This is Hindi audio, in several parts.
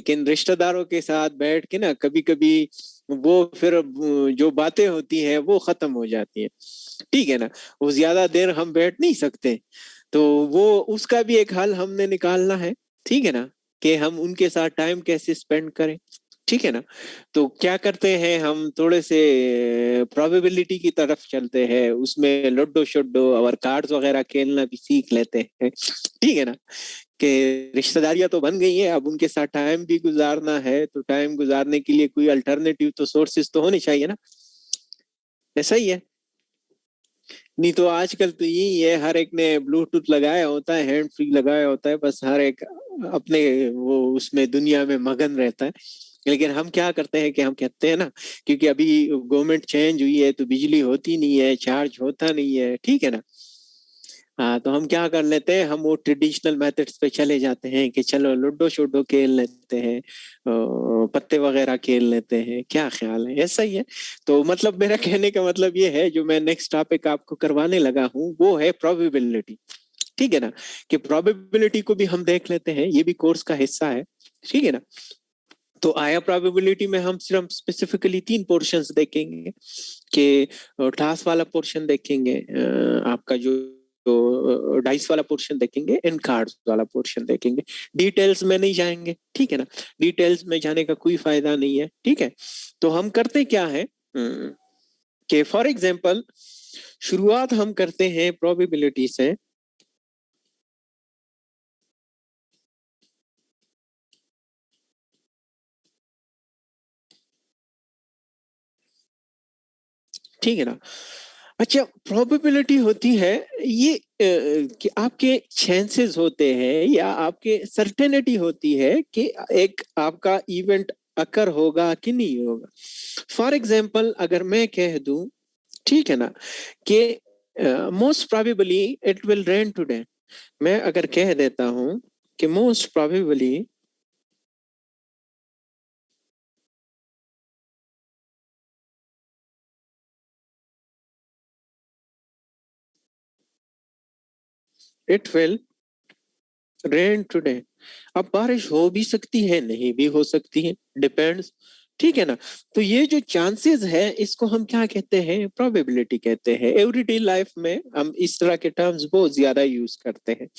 लेकिन रिश्तेदारों के साथ बैठ के ना कभी कभी वो फिर जो बातें होती है वो खत्म हो जाती है, ठीक है ना। वो ज्यादा देर हम बैठ नहीं सकते, तो वो उसका भी एक हल हमने निकालना है, ठीक है ना, कि हम उनके साथ टाइम कैसे स्पेंड करें, ठीक है ना। तो क्या करते हैं, हम थोड़े से प्रोबेबिलिटी की तरफ चलते हैं, उसमें लूडो शुड्डो और कार्ड्स वगैरह खेलना भी सीख लेते हैं, ठीक है ना। कि रिश्तेदारियां तो बन गई हैं, अब उनके साथ टाइम भी गुजारना है, तो टाइम गुजारने के लिए कोई अल्टरनेटिव तो सोर्सेज तो होने चाहिए ना, ऐसा ही है। नहीं तो आजकल तो यही है, हर एक ने ब्लूटूथ लगाया होता है, हैंड फ्री लगाया होता है, बस हर एक अपने वो उसमें दुनिया में मगन रहता है। लेकिन हम क्या करते हैं कि हम कहते हैं ना, क्योंकि अभी गवर्नमेंट चेंज हुई है तो बिजली होती नहीं है, चार्ज होता नहीं है, ठीक है ना। हाँ, तो हम क्या कर लेते हैं, हम वो ट्रेडिशनल मेथड्स पे चले जाते हैं कि चलो लूडो शूडो खेल लेते हैं, पत्ते वगैरह खेल लेते हैं, क्या ख्याल है, ऐसा ही है। तो मतलब मेरा कहने का मतलब ये है, जो मैं नेक्स्ट टॉपिक आपको करवाने लगा हूँ वो है प्रोबेबिलिटी, ठीक है ना। कि प्रोबेबिलिटी को भी हम देख लेते हैं, ये भी कोर्स का हिस्सा है, ठीक है ना। तो आया प्रोबेबिलिटी में हम सिर्फ स्पेसिफिकली तीन पोर्शंस देखेंगे, कि टास्क वाला पोर्शन देखेंगे, आपका जो डाइस वाला पोर्शन देखेंगे, एंड कार्ड्स वाला पोर्शन देखेंगे। डिटेल्स में नहीं जाएंगे, ठीक है ना, डिटेल्स में जाने का कोई फायदा नहीं है, ठीक है। तो हम करते क्या है, कि फॉर एग्जांपल शुरुआत हम करते हैं प्रोबेबिलिटी से। ठीक है ना। अच्छा, प्रोबेबिलिटी होती है ये कि आपके चांसेस होते हैं, या आपके सर्टेनिटी होती है कि एक आपका इवेंट अकर होगा कि नहीं होगा। फॉर एग्जांपल अगर मैं कह दूं, ठीक है ना, कि most probably it will rain today, मैं अगर कह देता हूं कि most probably it will rain today, अब बारिश हो भी सकती है, नहीं भी हो सकती है, डिपेंड्स, ठीक है ना। तो ये जो चांसेस है इसको हम क्या कहते हैं, प्रोबेबिलिटी कहते हैं। एवरीडे लाइफ में हम इस तरह के टर्म्स बहुत ज्यादा यूज करते हैं।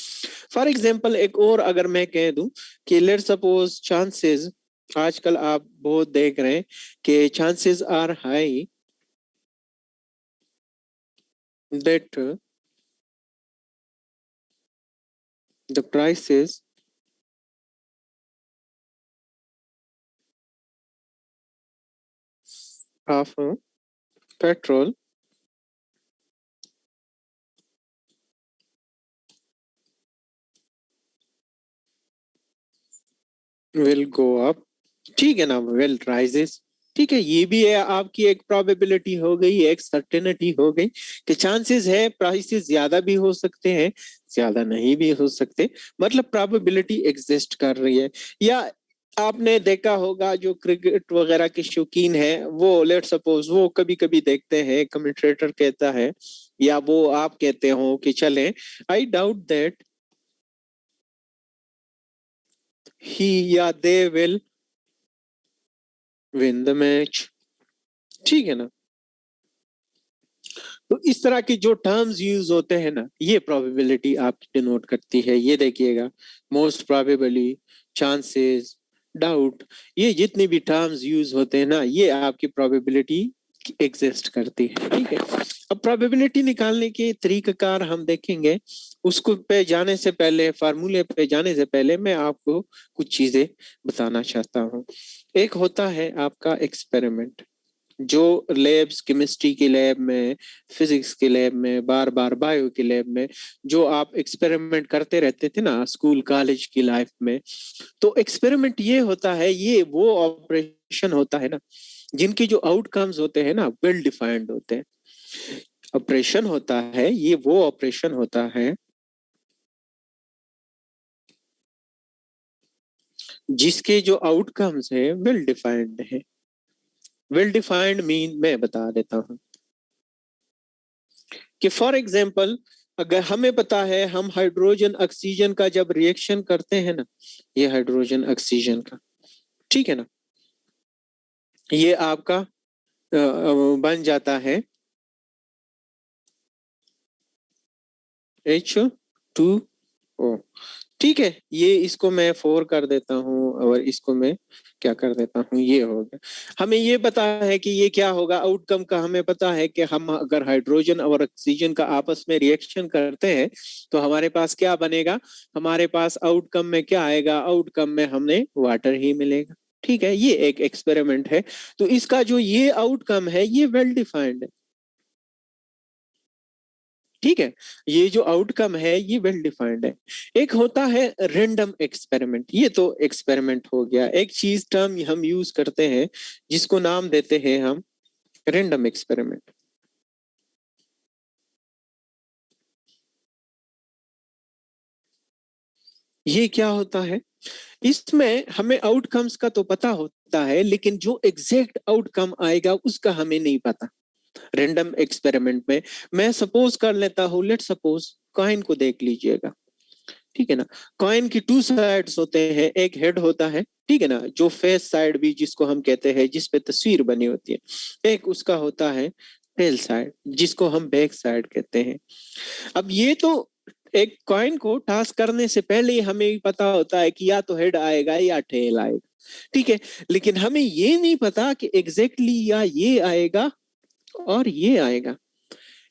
फॉर एग्जांपल एक और अगर मैं कह दूं कि लेट सपोज चांसेस, आजकल आप बहुत देख रहे हैं कि chances are high that the prices of petrol will go up, ठीक है ना, विल राइजेस, ठीक है। ये भी है आपकी एक प्रोबेबिलिटी हो गई, एक सर्टेनिटी हो गई, कि चांसेस है प्राइसेस ज्यादा भी हो सकते हैं, ज्यादा नहीं भी हो सकते, मतलब प्रोबेबिलिटी एग्जिस्ट कर रही है। या आपने देखा होगा जो क्रिकेट वगैरह के शौकीन है, वो लेट सपोज वो कभी कभी देखते हैं, कमेंटेटर कहता है, या वो आप कहते हो कि चले, आई डाउट दैट ही या they will win the match, ठीक है ना। तो इस तरह की जो टर्म्स यूज होते हैं ना, ये प्रोबेबिलिटी आपकी डिनोट करती है। ये देखिएगा, मोस्ट प्रोबेबली, चांसेस, डाउट, ये जितने भी टर्म्स यूज होते हैं ना, ये आपकी प्रोबेबिलिटी एग्जिस्ट करती है, ठीक है। अब प्रोबेबिलिटी निकालने के तरीकाकार हम देखेंगे, उसको पे जाने से पहले, फार्मूले पे जाने से पहले मैं आपको कुछ चीजें बताना चाहता हूँ। एक होता है आपका एक्सपेरिमेंट, जो लैब्स, केमिस्ट्री की लैब में, फिजिक्स की लैब में, बार बार बायो की लैब में जो आप एक्सपेरिमेंट करते रहते थे ना स्कूल कॉलेज की लाइफ में, तो एक्सपेरिमेंट ये होता है, ये वो ऑपरेशन होता है ना जिनके जो आउटकम्स होते हैं ना वेल डिफाइंड होते हैं। ऑपरेशन होता है, ये वो ऑपरेशन होता है जिसके जो आउटकम्स है वेल डिफाइंड है। वेल डिफाइंड मीन मैं बता देता हूँ कि फॉर एग्जाम्पल अगर हमें पता है, हम हाइड्रोजन ऑक्सीजन का जब रिएक्शन करते हैं ना, ये हाइड्रोजन ऑक्सीजन का, ठीक है ना। ये आपका बन जाता है H2O। ठीक है, ये इसको मैं 4 कर देता हूँ और इसको मैं क्या कर देता हूँ, ये हो गया। हमें ये पता है कि ये क्या होगा, आउटकम का हमें पता है कि हम अगर हाइड्रोजन और ऑक्सीजन का आपस में रिएक्शन करते हैं तो हमारे पास क्या बनेगा, हमारे पास आउटकम में क्या आएगा, आउटकम में हमने वाटर ही मिलेगा। ठीक है, ये एक एक्सपेरिमेंट है। तो इसका जो ये आउटकम है ये वेल डिफाइंड है। ठीक है, ये जो आउटकम है ये वेल डिफाइंड है। एक होता है रेंडम एक्सपेरिमेंट, ये तो एक्सपेरिमेंट हो गया। एक चीज टर्म हम यूज करते हैं जिसको नाम देते हैं हम रेंडम एक्सपेरिमेंट। ये क्या होता है, इसमें हमें आउटकम्स का तो पता होता है लेकिन जो एग्जैक्ट आउटकम आएगा उसका हमें नहीं पता। रेंडम एक्सपेरिमेंट में मैं सपोज कर लेता हूँ, लेट सपोज कॉइन को देख लीजिएगा। ठीक है ना, कॉइन की 2 साइड्स होते हैं, एक हेड होता है, ठीक है ना, जो फेस साइड भी जिसको हम कहते हैं जिस पे तस्वीर बनी होती है, एक उसका होता है टेल साइड जिसको हम बैक साइड कहते हैं। अब ये तो एक कॉइन को टास्क करने से पहले ही हमें पता होता है कि या तो हेड आएगा या टेल आएगा। ठीक है, लेकिन हमें ये नहीं पता कि एग्जैक्टली या ये आएगा और ये आएगा।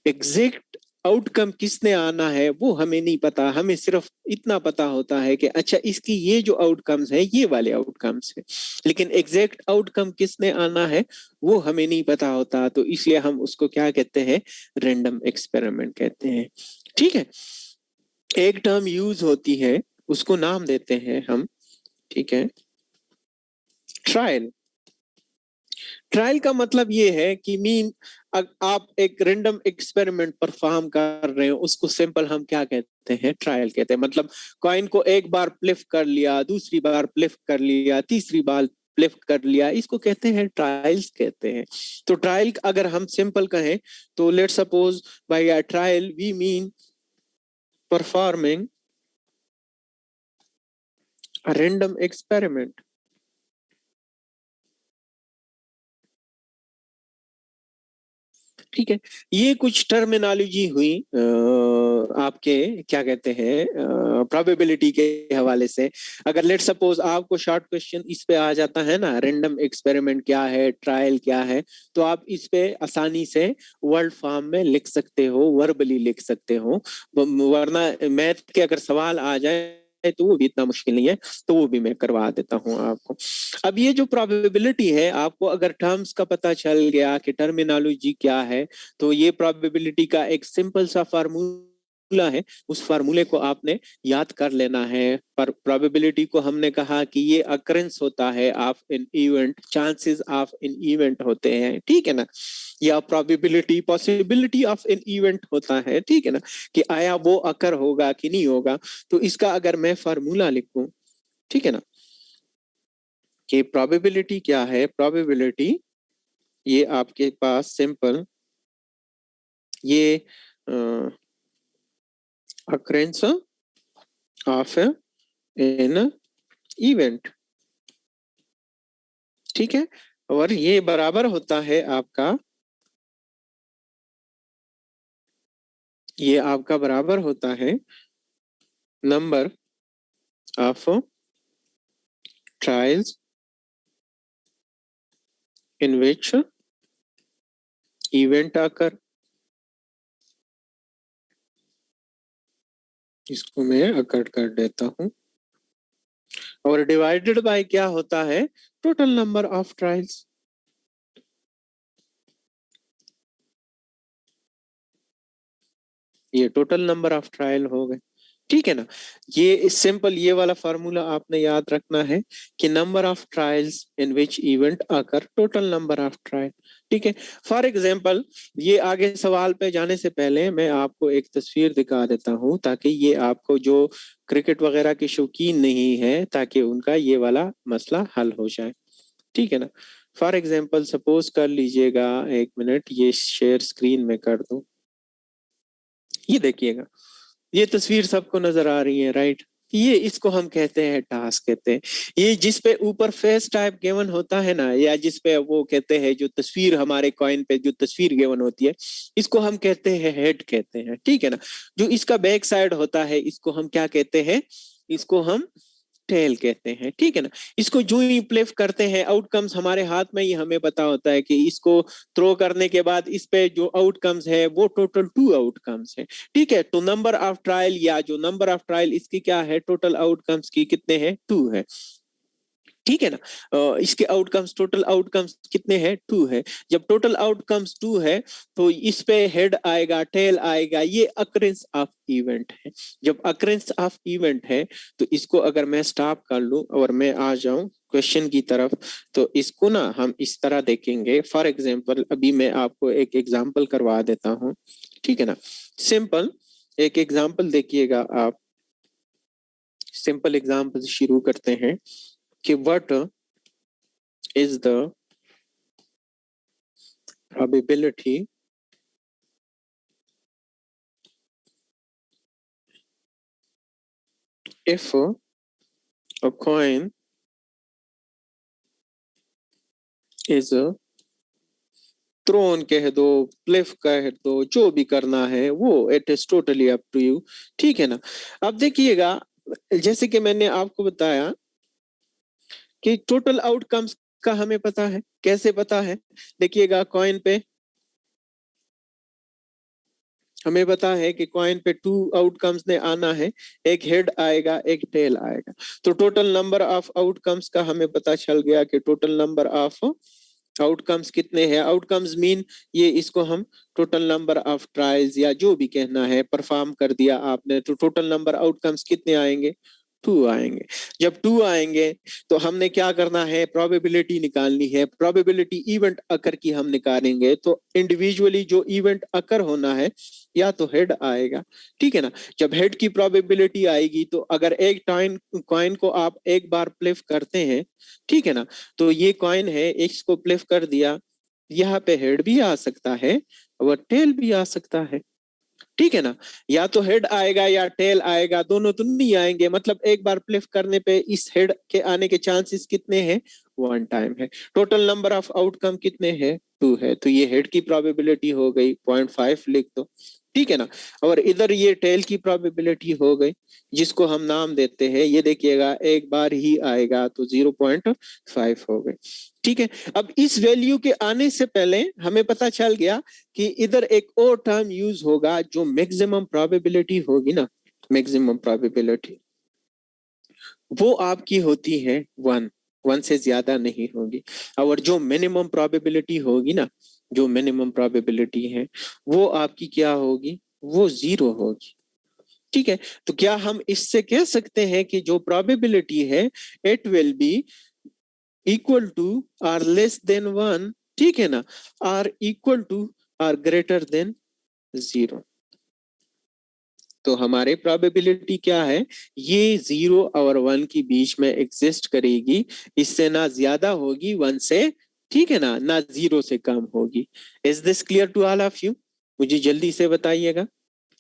एग्जैक्ट आउटकम किसने आना है वो हमें नहीं पता, हमें सिर्फ इतना पता होता है कि अच्छा इसकी ये जो आउटकम्स है ये वाले आउटकम्स है, लेकिन एग्जैक्ट आउटकम किसने आना है वो हमें नहीं पता होता। तो इसलिए हम उसको क्या कहते हैं, रैंडम एक्सपेरिमेंट कहते हैं। ठीक है, एक टर्म यूज होती है उसको नाम देते हैं हम, ठीक है, ट्रायल। ट्रायल का मतलब ये है कि मीन आप एक रैंडम एक्सपेरिमेंट परफॉर्म कर रहे हो उसको सिंपल हम क्या कहते हैं, ट्रायल कहते हैं। मतलब कॉइन को एक बार फ्लिप कर लिया, दूसरी बार फ्लिप कर लिया, तीसरी बार फ्लिप कर लिया, इसको कहते हैं ट्रायल्स कहते हैं। तो ट्रायल अगर हम सिंपल कहें तो let suppose by trial we mean performing a random experiment। ठीक है, ये कुछ टर्मिनोलॉजी हुई आपके क्या कहते हैं प्रोबेबिलिटी के हवाले से। अगर लेट सपोज आपको शॉर्ट क्वेश्चन इस पे आ जाता है ना, रैंडम एक्सपेरिमेंट क्या है, ट्रायल क्या है, तो आप इस पे आसानी से वर्ड फॉर्म में लिख सकते हो, वर्बली लिख सकते हो। वरना मैथ के अगर सवाल आ जाए तो वो भी इतना मुश्किल नहीं है, तो वो भी मैं करवा देता हूँ आपको। अब ये जो प्रोबेबिलिटी है, आपको अगर टर्म्स का पता चल गया कि टर्मिनोलॉजी क्या है, तो ये प्रोबेबिलिटी का एक सिंपल सा फार्मूला है, उस फार्मूले को आपने याद कर लेना है। पर प्रोबेबिलिटी को हमने कहा कि ये अकरेंस होता है of an event, chances of an event होते हैं, ठीक है ना, या probability possibility of an event होता है, ठीक है ना, कि आया वो अकर होगा कि नहीं होगा। तो इसका अगर मैं फार्मूला लिखूं, ठीक है ना, कि प्रोबेबिलिटी क्या है, प्रोबेबिलिटी ये आपके पास सिंपल ये अक्रेंस ऑफ एन इवेंट, ठीक है, और ये बराबर होता है आपका, ये आपका बराबर होता है number of trials in which event आकर। इसको मैं अकट कर देता हूं और डिवाइडेड बाय क्या होता है, टोटल नंबर ऑफ ट्रायल्स। ये टोटल नंबर ऑफ ट्रायल हो गए, ठीक है ना। ये सिंपल ये वाला फार्मूला आपने याद रखना है कि number of trials in which event आकर टोटल नंबर ऑफ ट्रायल। ठीक है, फॉर एग्जांपल ये आगे सवाल पे जाने से पहले मैं आपको एक तस्वीर दिखा देता हूं ताकि ये आपको जो क्रिकेट वगैरह के शौकीन नहीं है ताकि उनका ये वाला मसला हल हो जाए। ठीक है ना, फॉर एग्जाम्पल सपोज कर लीजिएगा, एक मिनट ये शेयर स्क्रीन में कर दूं, ये देखिएगा, ये तस्वीर सबको नजर आ रही है, राइट। ये इसको हम कहते हैं टास्क कहते हैं। ये जिस पे ऊपर फेस टाइप गिवन होता है ना, या जिस पे वो कहते हैं जो तस्वीर हमारे कॉइन पे जो तस्वीर गिवन होती है, इसको हम कहते हैं हेड कहते हैं, ठीक है ना। जो इसका बैक साइड होता है इसको हम क्या कहते हैं, इसको हम टेल कहते हैं, ठीक है ना। इसको जो ही प्ले करते हैं आउटकम्स हमारे हाथ में ही हमें पता होता है कि इसको थ्रो करने के बाद इस पे जो आउटकम्स है वो टोटल 2 आउटकम्स है, ठीक है। तो नंबर ऑफ ट्रायल या जो नंबर ऑफ ट्रायल इसकी क्या है, टोटल आउटकम्स की कितने हैं, 2 है, ठीक है ना। इसके आउटकम्स टोटल आउटकम्स कितने हैं, 2 है। जब टोटल आउटकम्स 2 है तो इस पे हेड आएगा, टेल आएगा, ये अकरेंस ऑफ इवेंट है। जब अकरेंस ऑफ इवेंट है तो इसको अगर मैं स्टॉप कर लूं और मैं आ जाऊं क्वेश्चन की तरफ, तो इसको ना हम इस तरह देखेंगे। फॉर एग्जांपल अभी मैं आपको एक एग्जांपल करवा देता हूं, ठीक है ना। सिंपल एक एग्जांपल देखिएगा आप, सिंपल एग्जांपल शुरू करते हैं कि what is the probability if a coin is thrown कह दो, फ्लिप कह दो, जो भी करना है वो it is totally up to you, ठीक है ना। अब देखिएगा जैसे कि मैंने आपको बताया कि टोटल आउटकम्स का हमें पता है, कैसे पता है, देखिएगा कॉइन पे हमें पता है कि कॉइन पे 2 आउटकम्स ने आना है, एक हेड आएगा एक टेल आएगा। तो टोटल नंबर ऑफ आउटकम्स का हमें पता चल गया कि टोटल नंबर ऑफ आउटकम्स कितने हैं। आउटकम्स मीन ये इसको हम टोटल नंबर ऑफ ट्रायल्स या जो भी कहना है परफॉर्म कर दिया आपने, तो टोटल नंबर आउटकम्स कितने आएंगे, 2 आएंगे। जब 2 आएंगे तो हमने क्या करना है, प्रोबेबिलिटी निकालनी है। प्रोबेबिलिटी इवेंट अकर की हम निकालेंगे, तो इंडिविजुअली जो इवेंट अकर होना है या तो हेड आएगा, ठीक है ना। जब हेड की प्रोबेबिलिटी आएगी तो अगर एक कॉइन को आप एक बार फ्लिप करते हैं, ठीक है ना, तो ये कॉइन है, इसको फ्लिप कर दिया, यहाँ पे हेड भी आ सकता है और टेल भी आ सकता है, ठीक है ना। या तो हेड आएगा या टेल आएगा, दोनों तो नहीं आएंगे। मतलब एक बार फ्लिप करने पे इस हेड के आने के चांसेस कितने हैं, 1 टाइम है। टोटल नंबर ऑफ आउटकम कितने हैं, 2 है। तो ये हेड की प्रोबेबिलिटी हो गई 0.5 लिख दो, ठीक है ना। और इधर ये टेल की प्रोबेबिलिटी हो गई जिसको हम नाम देते हैं, ये देखिएगा एक बार ही आएगा तो 0.5 हो गई, ठीक है। अब इस वैल्यू के आने से पहले हमें पता चल गया कि इधर एक और टर्म यूज होगा जो मैक्सिमम प्रोबेबिलिटी होगी ना, मैक्सिमम प्रोबेबिलिटी वो आपकी होती है 1, 1 से ज्यादा नहीं होगी। और जो मिनिमम प्रोबेबिलिटी होगी ना, जो मिनिमम प्रोबेबिलिटी है वो आपकी क्या होगी, वो 0 होगी, ठीक है। तो क्या हम इससे कह सकते हैं कि जो प्रोबेबिलिटी है it will be equal to or less than 1, ठीक है ना, or equal to or greater than 0। तो हमारे प्रोबेबिलिटी क्या है, ये 0 और 1 के बीच में एग्जिस्ट करेगी, इससे ना ज्यादा होगी 1 से, ठीक है ना 0 से कम होगी। Is this clear to all of you, मुझे जल्दी से बताइएगा।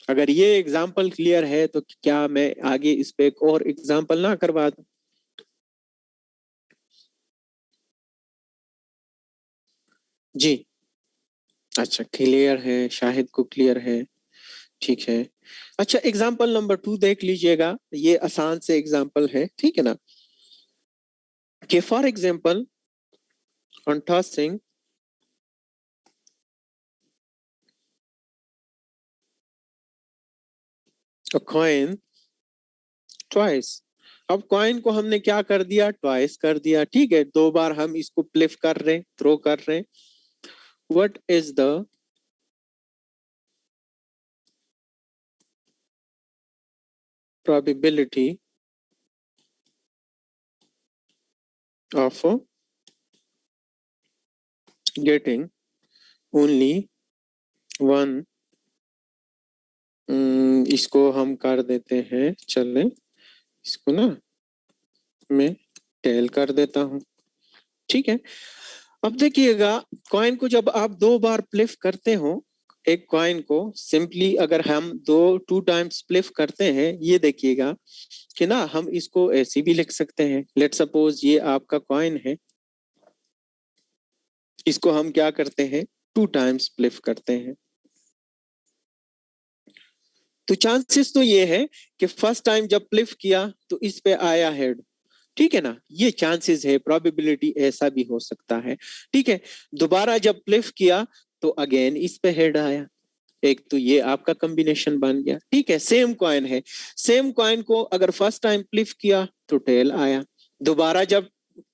अगर ये एग्जाम्पल क्लियर है तो क्या मैं आगे इस पे एक और एग्जाम्पल ना करवा दूं। जी, अच्छा क्लियर है, शाहिद को क्लियर है, ठीक है। अच्छा एग्जाम्पल नंबर 2 देख लीजिएगा, ये आसान से एग्जाम्पल है, ठीक है ना। कि for example on tossing a coin twice। अब कॉइन को हमने क्या कर दिया, ट्वाइस कर दिया, ठीक है, 2 बार हम इसको फ्लिप कर रहे, थ्रो कर रहे। What is the probability of getting only 1। इसको हम कर देते हैं, चले इसको ना मैं टेल कर देता हूं, ठीक है। अब देखिएगा कॉइन को जब आप 2 बार फ्लिप करते हो, एक कॉइन को सिंपली अगर हम टू टाइम्स स्प्लिट करते हैं, ये देखिएगा कि ना हम इसको ऐसे भी लिख सकते हैं। लेट सपोज ये आपका कॉइन है, इसको हम क्या करते हैं, टू टाइम्स स्प्लिट करते हैं। तो चांसेस तो ये है कि फर्स्ट टाइम जब प्लिफ किया तो इस पे आया हेड, ठीक है ना, ये चांसेस है, प्रोबेबिलिटी ऐसा भी हो सकता है, ठीक है। दोबारा जब प्लिफ किया तो अगेन इस पे हेड आया, एक तो ये आपका कॉम्बिनेशन बन गया, ठीक है। सेम कॉइन है, सेम कॉइन को अगर फर्स्ट टाइम प्लिफ किया तो टेल आया, दोबारा जब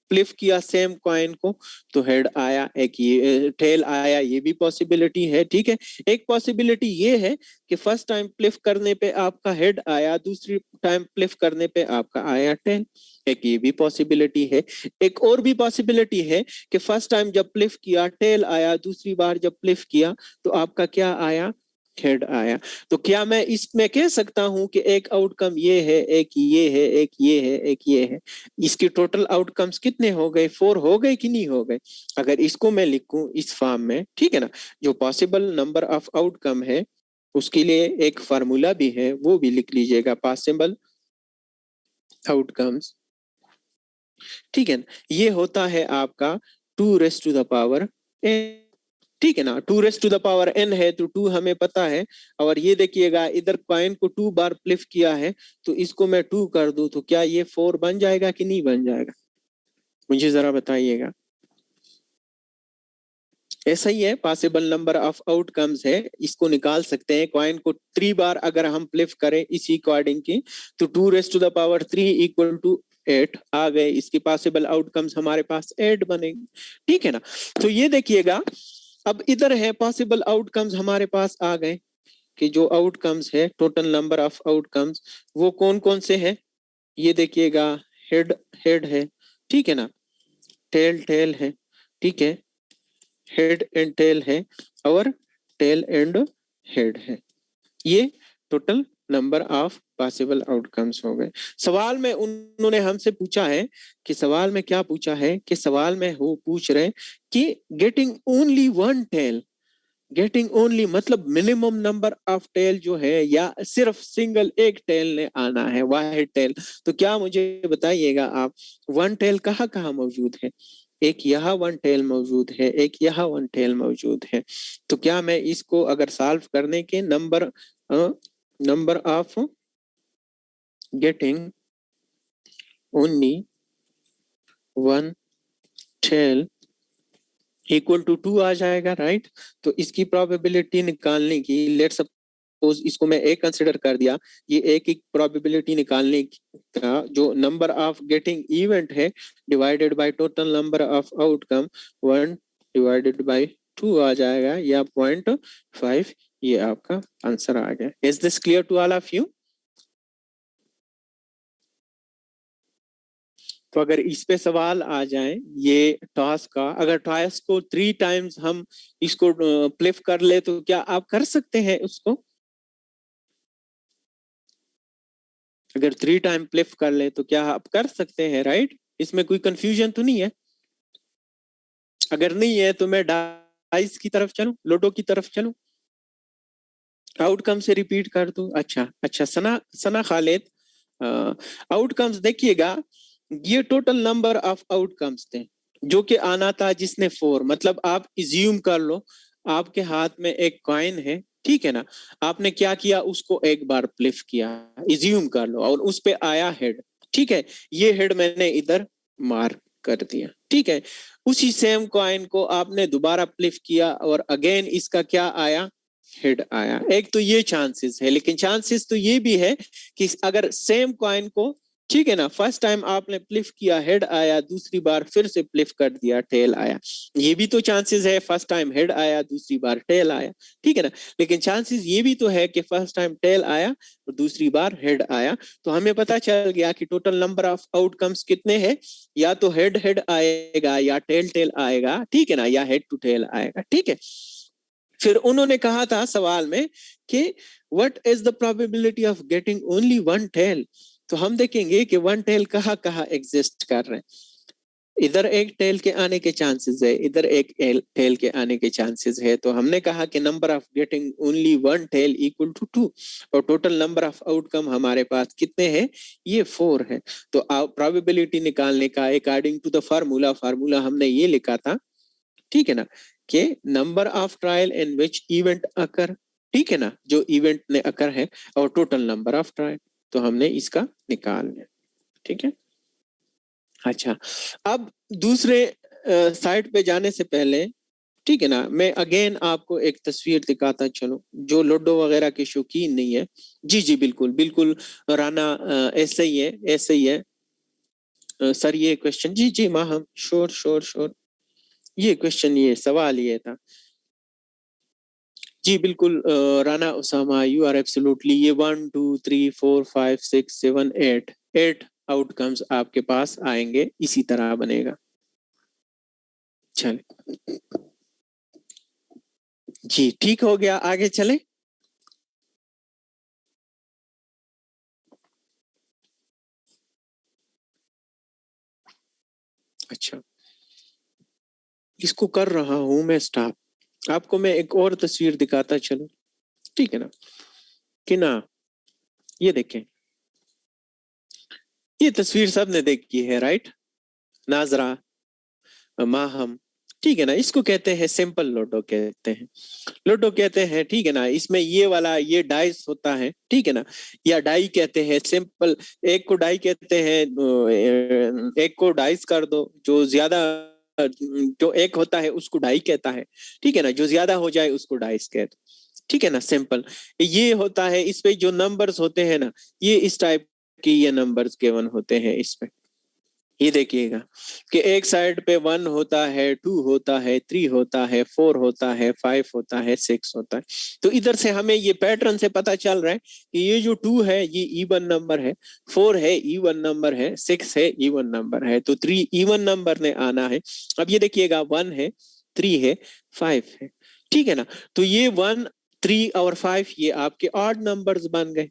प्लिफ किया सेम कॉइन को तो हेड आया, एक ये टेल आया, ये भी पॉसिबिलिटी है, ठीक है। एक पॉसिबिलिटी ये है कि फर्स्ट टाइम प्लिफ करने पे आपका हेड आया, दूसरी टाइम प्लिफ करने पे आपका आया टेल, एक ये भी पॉसिबिलिटी है। एक और भी पॉसिबिलिटी है कि फर्स्ट टाइम जब प्लिफ किया टेल आया, दूसरी बार जब प्लिफ किया तो आपका क्या आया, हेड आया। तो क्या मैं इसमें कह सकता हूं कि एक आउटकम ये है, एक ये है, एक ये है, एक ये है, इसकी टोटल आउटकम्स कितने हो गए, 4 हो गए कि नहीं हो गए। अगर इसको मैं लिखूं इस फॉर्म में, ठीक है ना, जो पॉसिबल नंबर ऑफ आउटकम है उसके लिए एक फार्मूला भी है, वो भी लिख लीजिएगा, पॉसिबल आउटकम्स, ठीक है ना, ये होता है आपका 2 raised to the power n, ठीक है ना। 2 raised to the power n है तो 2 हमें पता है, और ये देखिएगा इधर कॉइन को 2 बार फ्लिप किया है तो इसको मैं 2 कर दूं तो क्या ये 4 बन जाएगा कि नहीं बन जाएगा, मुझे जरा बताइएगा। ऐसा ही है, पॉसिबल नंबर ऑफ आउटकम्स है, इसको निकाल सकते हैं। कॉइन को 3 बार अगर हम फ्लिप करें इसी अकॉर्डिंग की तो 2 raised to the power 3 equal to 8 आ गए, इसकी पॉसिबल आउटकम्स हमारे पास 8 बनेंगे, ठीक है ना। तो ये देखिएगा अब इधर है पॉसिबल आउटकम्स हमारे पास आ गए कि जो आउटकम्स है, टोटल नंबर ऑफ आउटकम्स वो कौन कौन से हैं, ये देखिएगा, हेड हेड है, ठीक है ना, टेल टेल है, ठीक है, हेड एंड टेल है, और टेल एंड हेड है, ये total number of possible outcomes हो गए। सवाल में उन्होंने हमसे पूछा है कि सवाल में क्या पूछा है कि सवाल में वो पूछ रहे हैं कि getting only one tail, getting only मतलब मिनिमम नंबर ऑफ टेल जो है, या सिर्फ सिंगल एक टेल ने आना है, वाहिद टेल। तो क्या मुझे बताइएगा आप, वन टेल कहाँ कहाँ मौजूद है, एक यहाँ वन टेल मौजूद है, एक यहाँ वन टेल मौजूद है। तो क्या मैं इसको अगर सॉल्व करने के number of getting only one tail equal to 2 आ जाएगा, राइट। तो इसकी प्रोबेबिलिटी निकालने की, लेट सपोज इसको मैं एक कंसिडर कर दिया, ये एक प्रोबेबिलिटी निकालने का जो नंबर ऑफ गेटिंग इवेंट है divided by total number of outcome 1 divided by 2 आ जाएगा, या 0.5, ये आपका आंसर आ गया। Is this clear to all of you. तो अगर इस पे सवाल आ जाए, ये टॉस का, अगर टॉस को 3 टाइम्स हम इसको प्लेफ कर ले तो क्या आप कर सकते हैं उसको, अगर 3 टाइम प्लेफ कर ले तो क्या आप कर सकते हैं, राइट। इसमें कोई कंफ्यूजन तो नहीं है। अगर नहीं है तो मैं डाइस की तरफ चलूं, लूडो की तरफ चलूं, आउटकम से रिपीट कर दूं। अच्छा अच्छा, सना सना खालिद, आउटकम्स देखिएगा, ये टोटल नंबर ऑफ आउटकम्स थे जो कि आना था, जिसने 4, मतलब आप इज्यूम कर लो आपके हाथ में एक कॉइन है, ठीक है ना, आपने क्या किया, उसको एक बार फ्लिप किया, इज्यूम कर लो, और उस पे आया हेड, ठीक है, ये हेड मैंने इधर मार्क कर दिया, ठीक है। उसी सेम कॉइन को आपने दोबारा फ्लिप किया और अगेन इसका क्या आया, हेड आया। एक तो ये चांसेस है, लेकिन चांसेस तो ये भी है कि अगर सेम कॉइन को, ठीक है ना, फर्स्ट टाइम आपने फ्लिप किया हेड आया, दूसरी बार फिर से फ्लिप कर दिया टेल आया, ये भी तो चांसेस है, फर्स्ट टाइम हेड आया दूसरी बार टेल आया, ठीक है ना। लेकिन चांसेस ये भी तो है कि फर्स्ट टाइम टेल आया और दूसरी बार हेड आया। तो हमें पता चल गया कि टोटल नंबर ऑफ आउटकम्स कितने हैं, या तो हेड हेड आएगा, या टेल टेल आएगा, ठीक है ना, या हेड टू टेल आएगा, ठीक है। फिर उन्होंने कहा था सवाल में कि what is the probability of getting only one tail. तो हम देखेंगे कि वन टेल कहाँ कहाँ एग्जिस्ट कर रहे हैं। इधर एक टेल के आने के चांसेस है, इधर एक टेल के आने के चांसेस है। तो हमने कहा कि number of getting only one tail equal to 2, और टोटल नंबर ऑफ आउटकम हमारे पास कितने हैं, ये 4 है। तो प्रोबेबिलिटी निकालने का according to the formula, formula हमने ये लिखा था, ठीक है ना, कि number of trial in which event occur, ठीक है ना, जो इवेंट ने अकर है, और टोटल नंबर ऑफ ट्रायल, तो हमने इसका निकाल लिया, ठीक है। अच्छा, अब दूसरे साइड पे जाने से पहले, ठीक है ना, मैं अगेन आपको एक तस्वीर दिखाता चलो, जो लूडो वगैरह के शौकीन नहीं है। जी जी बिल्कुल बिल्कुल राना, ऐसे ही है, ऐसे ही है। सर ये क्वेश्चन, जी जी माँ, हम श्योर श्योर श्योर, ये क्वेश्चन, ये सवाल ये था। जी बिल्कुल Rana Usama, you are absolutely, ये 1 2 3 4 5 6 7 8 8 आउटकम्स आपके पास आएंगे, इसी तरह बनेगा। चले जी, ठीक हो गया, आगे चले। अच्छा, इसको कर रहा हूं मैं स्टॉप। आपको मैं एक और तस्वीर दिखाता चलो, ठीक है ना, कि ना, ये देखें, ये तस्वीर सबने देखी है, राइट? नाजरा, माहम, ठीक है ना, इसको कहते हैं सिंपल लूडो कहते हैं, लूडो कहते हैं, ठीक है ना। इसमें ये वाला ये डाइस होता है, ठीक है ना, या डाई कहते हैं सिंपल। एक को डाई कहते हैं, एक को डाइस कर दो, जो ज्यादा, जो एक होता है उसको डाई कहता है, ठीक है ना, जो ज्यादा हो जाए उसको डाइस कहते, ठीक है ना, सिंपल। ये होता है, इस पे जो नंबर्स होते हैं ना, ये इस टाइप के ये नंबर्स गिवन होते हैं इसमें। ये देखिएगा कि एक साइड पे 1 होता है, 2 होता है, 3 होता है, 4 होता है, 5 होता है, 6 होता है। तो इधर से हमें ये पैटर्न से पता चल रहा है कि ये जो 2 है ये इवन नंबर है, 4 है इवन नंबर है, 6 है इवन नंबर है, तो 3 इवन नंबर ने आना है। अब ये देखिएगा 1 है, 3 है, 5 है, ठीक है ना। तो ये 1, 3 और 5 ये आपके ऑड नंबर्स बन गए,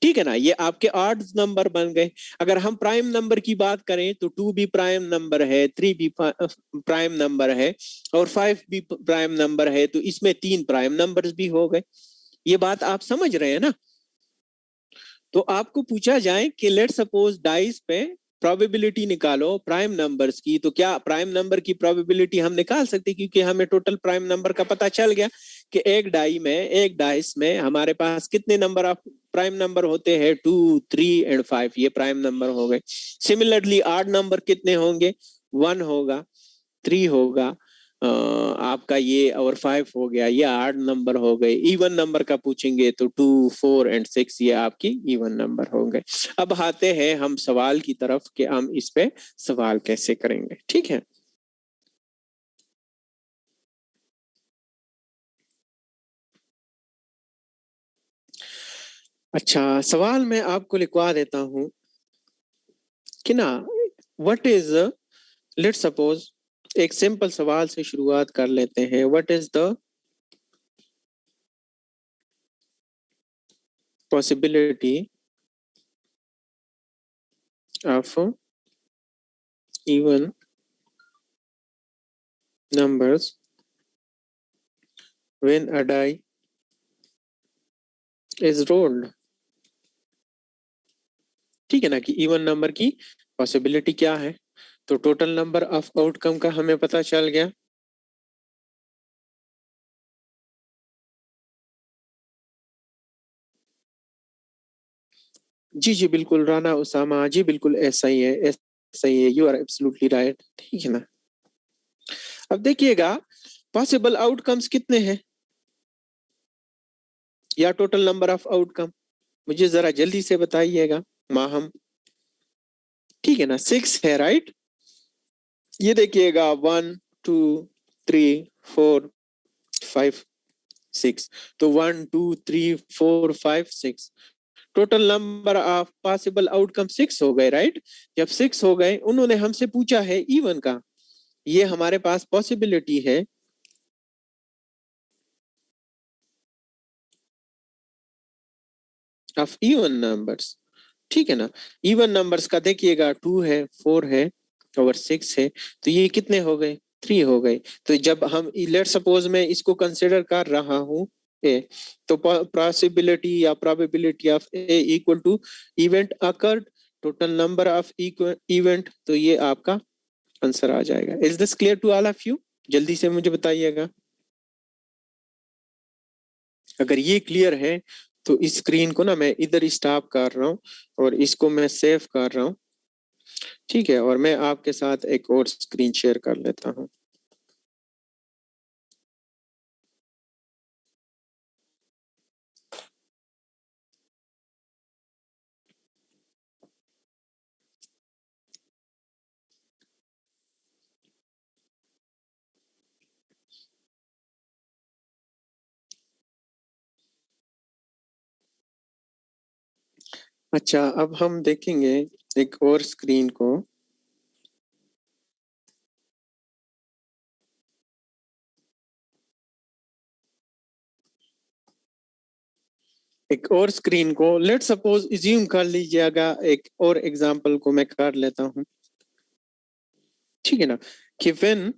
ठीक है ना, ये आपके ऑड नंबर बन गए। अगर हम प्राइम नंबर की बात करें तो 2 भी प्राइम नंबर है, 3 भी प्राइम नंबर है, और 5 भी प्राइम नंबर है, तो इसमें 3 प्राइम नंबर्स भी हो गए। ये बात आप समझ रहे हैं ना? तो आपको पूछा जाए कि लेट सपोज डाइस पे प्रोबेबिलिटी निकालो प्राइम नंबर्स की, तो क्या प्राइम नंबर की प्रोबेबिलिटी हम निकाल सकते, क्योंकि हमें टोटल प्राइम नंबर का पता चल गया कि एक डाई में, एक डाइस में हमारे पास कितने नंबर ऑफ प्राइम नंबर होते हैं, 2, 3 एंड 5, ये प्राइम नंबर हो गए। सिमिलरली आड नंबर कितने होंगे, 1 होगा, 3 होगा, आपका ये, और 5 हो गया, ये 8 नंबर हो गए। इवन नंबर का पूछेंगे तो 2, 4 एंड 6 ये आपकी इवन नंबर हो गए। अब आते हैं हम सवाल की तरफ कि हम इस पे सवाल कैसे करेंगे, ठीक है। अच्छा, सवाल मैं आपको लिखवा देता हूं कि ना, व्हाट इज, लेट सपोज, एक सिंपल सवाल से शुरुआत कर लेते हैं। What is the possibility of even numbers when a die is rolled, ठीक है ना, कि इवन नंबर की पॉसिबिलिटी क्या है। तो टोटल नंबर ऑफ आउटकम का हमें पता चल गया। जी जी बिल्कुल राना उसामा, जी बिल्कुल ऐसा ही है, ऐसा ही है, यू आर एब्सोल्युटली राइट, ठीक है ना। अब देखिएगा पॉसिबल आउटकम्स कितने हैं, या टोटल नंबर ऑफ आउटकम, मुझे जरा जल्दी से बताइएगा माहम। ठीक है ना, 6 है, राइट। ये देखिएगा 1 2 3 4 5 6, तो 1 2 3 4 5 6, total number of possible outcome 6 हो गए, राइट। जब 6 हो गए, उन्होंने हमसे पूछा है इवन का, ये हमारे पास पॉसिबिलिटी है ऑफ इवन नंबर्स, ठीक है ना। इवन नंबर्स का देखिएगा 2 है, 4 है, ओवर 6 है, तो ये कितने हो गए? 3 हो गए। तो जब हम लेट सपोज मैं इसको कंसिडर कर रहा हूँ ए, तो पॉसिबिलिटी या probability of A equal to event occurred total number of event, तो ये आपका आंसर आ जाएगा। Is this clear to all of you? जल्दी से मुझे बताइएगा। अगर ये क्लियर है तो इस स्क्रीन को ना मैं इधर स्टॉप कर रहा हूँ और इसको मैं सेव कर रहा हूँ। ठीक है, और मैं आपके साथ एक और स्क्रीन शेयर कर लेता हूँ। अच्छा, अब हम देखेंगे एक और स्क्रीन को। एक और स्क्रीन को लेट सपोज इज्यूम कर लीजिएगा, एक और एग्जांपल को मैं कर लेता हूँ। ठीक है ना, कि when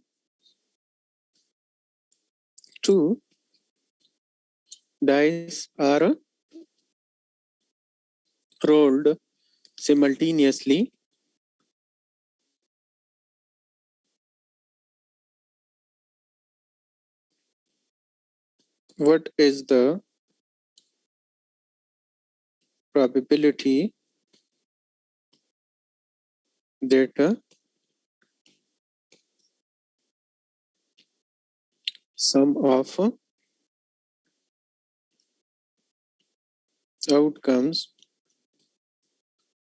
two dice are rolled simultaneously, what is the probability that sum of outcomes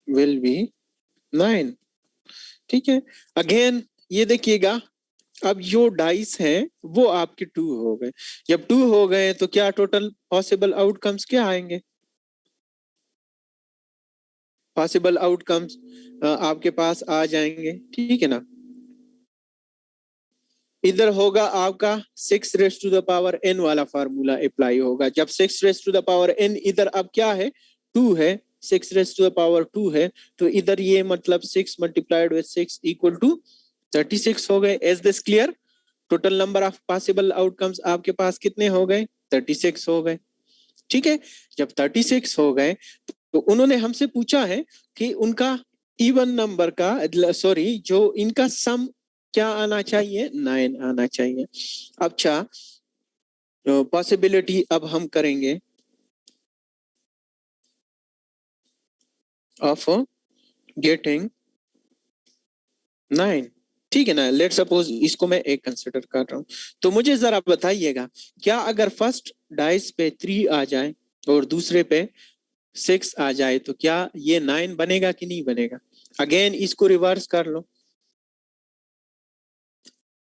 will be 9? ठीक है, अगेन ये देखिएगा, अब जो डाइस है वो आपके 2 हो गए। जब 2 हो गए तो क्या टोटल पॉसिबल आउटकम्स क्या आएंगे? पॉसिबल आउटकम्स आपके पास आ जाएंगे। ठीक है ना, इधर होगा आपका 6 raise to the power n वाला फार्मूला अप्लाई होगा। जब 6 raise to the power n इधर अब क्या है? 2 है। 6 रेस टू द पावर 2 है, तो इधर ये मतलब 6 मल्टीप्लाइड विद 6 इक्वल टू 36 हो गए। Is this clear? Total number of possible outcomes आपके पास कितने हो गए? 36 हो गए। ठीक है, जब 36 हो गए तो उन्होंने हमसे पूछा है कि उनका इवन नंबर का, सॉरी, जो इनका सम क्या आना चाहिए? 9 आना चाहिए। अच्छा, पॉसिबिलिटी अब हम करेंगे ऑफ गेटिंग 9। ठीक है ना, लेट सपोज इसको मैं एक कंसिडर कर रहा हूँ। तो मुझे जरा बताइएगा, क्या अगर फर्स्ट डाइस पे 3 आ जाए और दूसरे पे 6 आ जाए तो क्या ये 9 बनेगा कि नहीं बनेगा? अगेन इसको रिवर्स कर लो।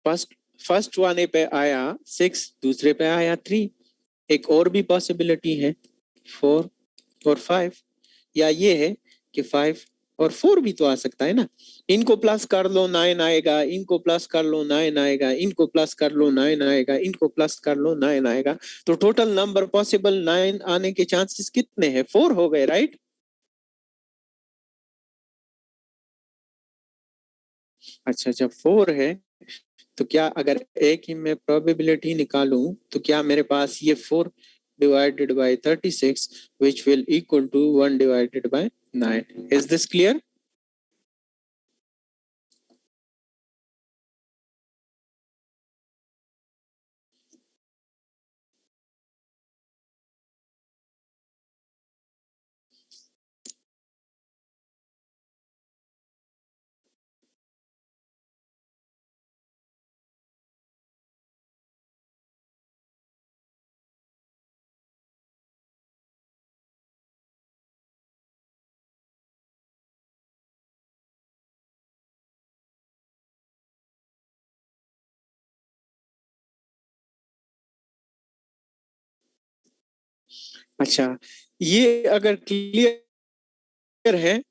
फर्स्ट फर्स्ट वाले पे आया 6, दूसरे पे आया 3। एक और भी पॉसिबिलिटी है 4 और 5, या ये है कि 5 और 4 भी तो आ सकता है ना। इनको प्लस कर लो 9 आएगा, इनको प्लस कर लो 9 आएगा, इनको प्लस कर लो 9 आएगा, इनको प्लस कर लो 9 आएगा। तो टोटल नंबर पॉसिबल 9 आने के चांसेस कितने हैं? 4 हो गए, राइट? अच्छा, जब 4 है तो क्या अगर एक ही मैं प्रोबेबिलिटी निकालूं तो क्या मेरे पास ये 4 divided by 36 which will equal to 1 divided by 9? Is this clear? अच्छा, ये अगर क्लियर है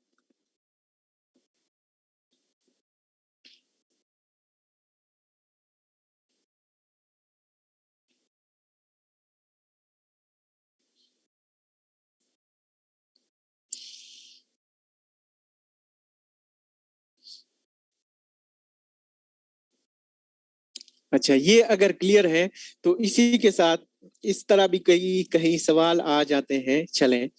अच्छा, ये अगर क्लियर है तो इसी के साथ इस तरह भी कई कहीं सवाल आ जाते हैं। चलें,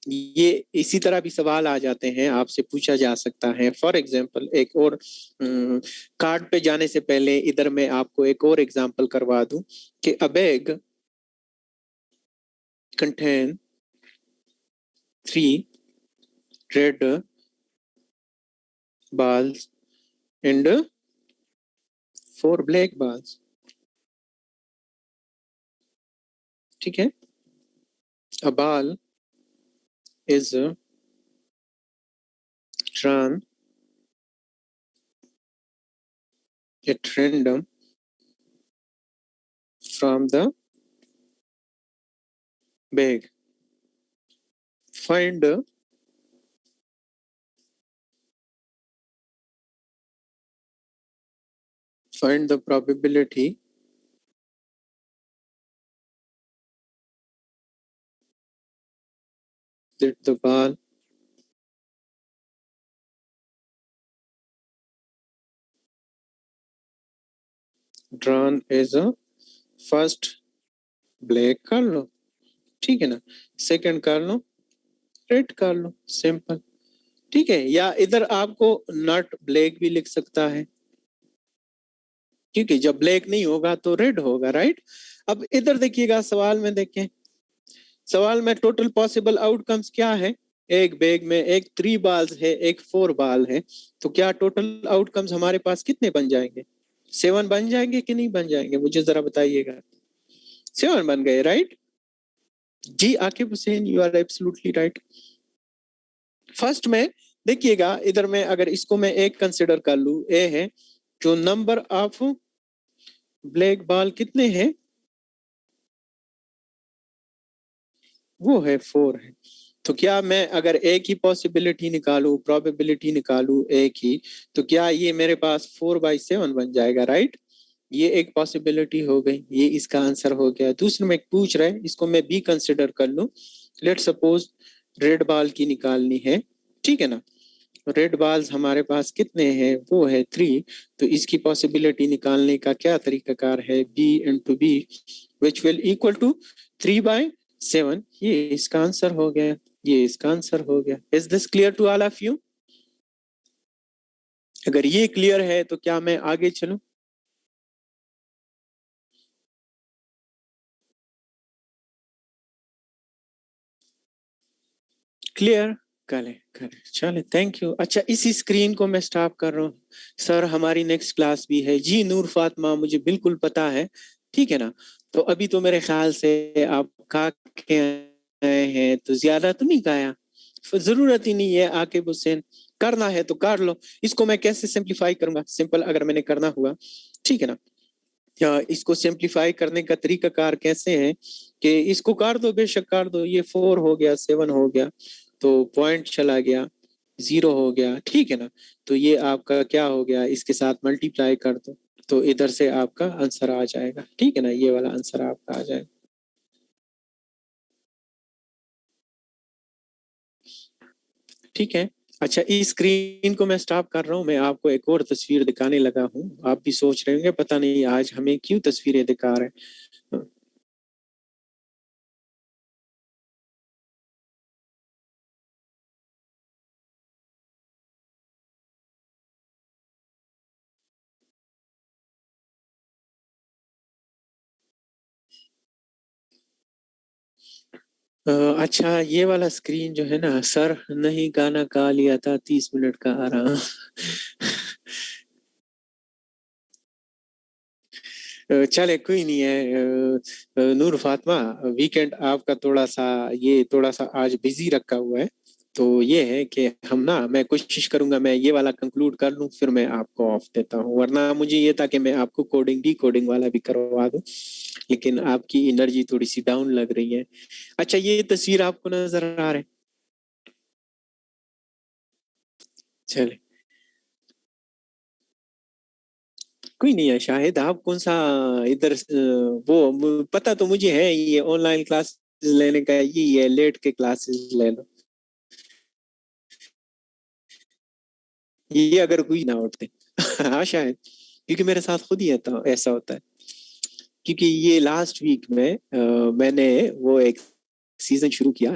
ये इसी तरह भी सवाल आ जाते हैं, आपसे पूछा जा सकता है। फॉर एग्जांपल एक और कार्ड पे जाने से पहले इधर मैं आपको एक और एग्जांपल करवा दूं कि अ bag contain 3 red balls and 4 black balls। ठीक है, a ball is drawn at random from the bag। find find the probability that the ball drawn is a first black कर लो, ठीक है ना, सेकंड कर लो, रेड कर लो, सिंपल। ठीक है, या इधर आपको नॉट ब्लैक भी लिख सकता है, क्योंकि जब ब्लैक नहीं होगा तो रेड होगा, राइट। अब इधर देखिएगा, सवाल में देखें, सवाल में टोटल पॉसिबल आउटकम्स क्या है। एक बैग में एक 3 बाल्स है, एक 4 बाल है, तो क्या टोटल आउटकम्स हमारे पास कितने बन जाएंगे? 7 बन जाएंगे कि नहीं बन जाएंगे, मुझे जरा बताइएगा। 7 बन गए, राइट। जी Aqib Hussain, you are absolutely right. First में देखिएगा, इधर में अगर इसको मैं एक कंसिडर कर लूं, ए है, जो नंबर ऑफ ब्लैक बॉल कितने हैं, वो है 4 है। तो क्या मैं अगर एक ही पॉसिबिलिटी निकालू, प्रोबेबिलिटी निकालू एक ही, तो क्या ये मेरे पास 4/7 बन जाएगा, राइट। ये एक पॉसिबिलिटी हो गई, ये इसका आंसर हो गया। दूसरे में पूछ रहे, इसको मैं बी कंसिडर कर लूं, लेट सपोज रेड बॉल की निकालनी है, ठीक है ना। रेड बॉल्स हमारे पास कितने हैं, वो है 3। तो इसकी पॉसिबिलिटी निकालने का क्या तरीकाकार है, B into B which will equal to 3/7। ये इसका आंसर हो गया, ये इसका आंसर हो गया। Is this clear to all of you? अगर ये क्लियर है तो क्या मैं आगे चलूं? क्लियर? करें चले, थैंक यू। अच्छा, इसी स्क्रीन को मैं स्टॉप कर रहा हूँ। सर हमारी नेक्स्ट क्लास भी है जी। नूर फातिमा, मुझे बिल्कुल पता है, ठीक है ना। तो अभी तो मेरे ख्याल से आप खा के आए हैं, तो ज्यादा तो नहीं खाया, फिर जरूरत ही नहीं है। आकिब हुसैन, करना है तो कर लो। इसको मैं कैसे सिंप्लीफाई करूंगा, सिंपल अगर मैंने करना हुआ, ठीक है ना। या इसको सिंप्लीफाई करने का तरीका कार कैसे है कि इसको काट दो, बेशक काट दो, ये 4 हो गया, 7 हो गया, तो पॉइंट चला गया, 0 हो गया, ठीक है ना। तो ये आपका क्या हो गया, इसके साथ मल्टीप्लाई कर दो, तो इधर से आपका आंसर आ जाएगा, ठीक है ना, ये वाला आंसर आपका आ जाएगा। ठीक है। अच्छा, इस स्क्रीन को मैं स्टॉप कर रहा हूँ, मैं आपको एक और तस्वीर दिखाने लगा हूँ। आप भी सोच रहे होंगे पता नहीं आज हमें क्यों तस्वीरें दिखा रहे हैं। अच्छा, ये वाला स्क्रीन जो है ना सर, नहीं गाना गा लिया था, 30 मिनट का आराम। चले कोई नहीं है। नूर फातिमा, वीकेंड आपका थोड़ा सा, ये थोड़ा सा आज बिजी रखा हुआ है। तो ये है कि हम ना, मैं कोशिश करूंगा मैं ये वाला कंक्लूड कर लूं, फिर मैं आपको ऑफ देता हूँ। वरना मुझे ये था कि मैं आपको कोडिंग डी कोडिंग वाला भी करवा दूं, लेकिन आपकी एनर्जी थोड़ी सी डाउन लग रही है। अच्छा, ये तस्वीर आपको नजर आ रहा है? चले, कोई नहीं है। शाहिद, आप कौन सा इधर पता तो मुझे है, ये ऑनलाइन क्लासेस लेने का यही है, लेट के क्लासेस ले लो। ये अगर कोई ना उठते। हाँ शायद, क्योंकि मेरे साथ खुद ही ऐसा होता है। क्योंकि ये लास्ट वीक में मैंने वो एक सीजन शुरू किया